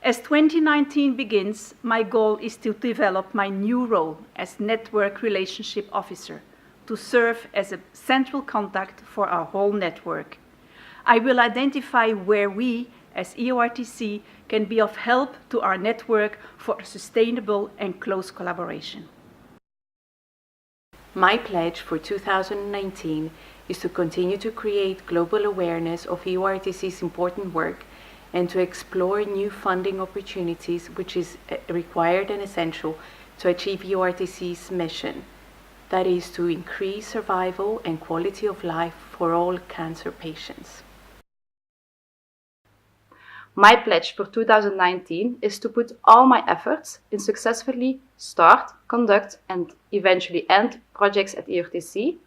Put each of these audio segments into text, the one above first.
As 2019 begins, my goal is to develop my new role as Network Relationship Officer, to serve as a central contact for our whole network. I will identify where we, as EORTC, can be of help to our network for a sustainable and close collaboration. My pledge for 2019 is to continue to create global awareness of EORTC's important work and to explore new funding opportunities, which is required and essential to achieve EORTC's mission. That is to increase survival and quality of life for all cancer patients. My pledge for 2019 is to put all my efforts in successfully start, conduct, and eventually end projects at EORTC,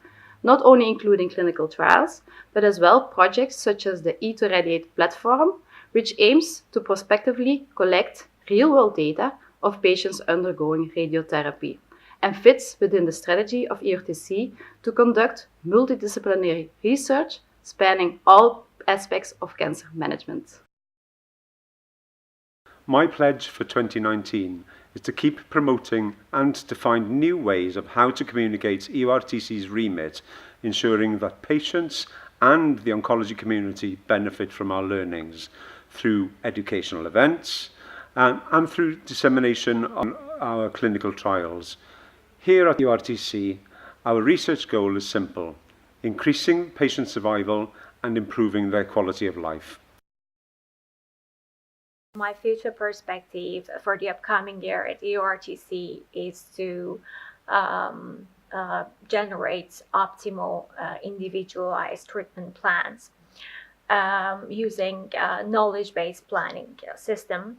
not only including clinical trials, but as well projects such as the E2Radiate platform, which aims to prospectively collect real-world data of patients undergoing radiotherapy and fits within the strategy of EORTC to conduct multidisciplinary research spanning all aspects of cancer management. My pledge for 2019 is to keep promoting and to find new ways of how to communicate EORTC's remit, ensuring that patients and the oncology community benefit from our learnings through educational events and through dissemination on our clinical trials. Here at EORTC, our research goal is simple: increasing patient survival and improving their quality of life. My future perspective for the upcoming year at EORTC is to generate optimal individualized treatment plans using a knowledge-based planning system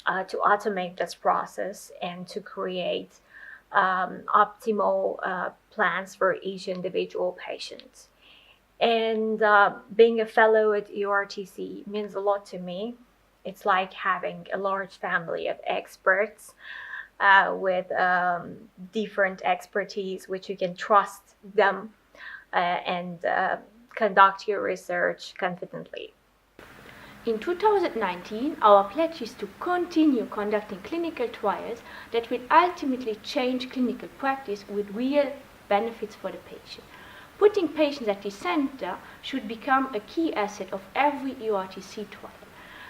to automate this process and to create optimal plans for each individual patient. And being a fellow at EORTC means a lot to me. It's like having a large family of experts with different expertise, which you can trust them and conduct your research confidently. In 2019, our pledge is to continue conducting clinical trials that will ultimately change clinical practice with real benefits for the patient. Putting patients at the center should become a key asset of every EORTC trial.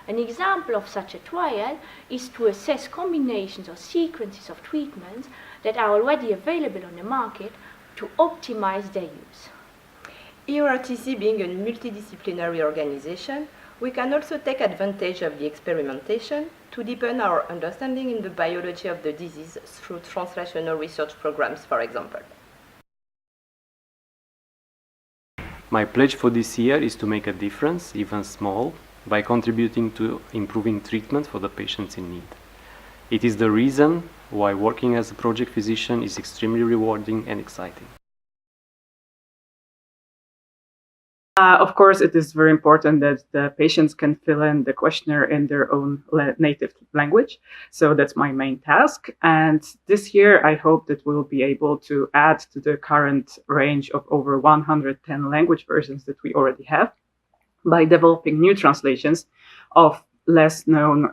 An example of such a trial is to assess combinations or sequences of treatments that are already available on the market to optimize their use. EORTC being a multidisciplinary organization, we can also take advantage of the experimentation to deepen our understanding in the biology of the disease through translational research programs, for example. My pledge for this year is to make a difference, even small, by contributing to improving treatment for the patients in need. It is the reason why working as a project physician is extremely rewarding and exciting. Of course, it is very important that the patients can fill in the questionnaire in their own native language. So that's my main task. And this year, I hope that we'll be able to add to the current range of over 110 language versions that we already have, by developing new translations of less known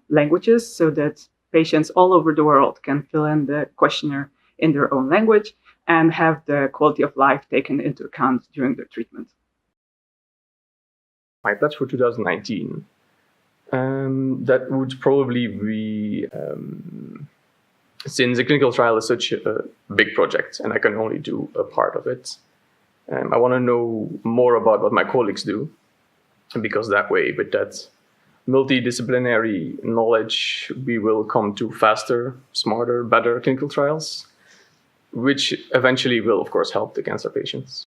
languages so that patients all over the world can fill in the questionnaire in their own language and have the quality of life taken into account during their treatment. My pledge for 2019, that would probably be, since a clinical trial is such a big project and I can only do a part of it, I want to know more about what my colleagues do. Because that way, with that multidisciplinary knowledge, we will come to faster, smarter, better clinical trials, which eventually will, of course, help the cancer patients.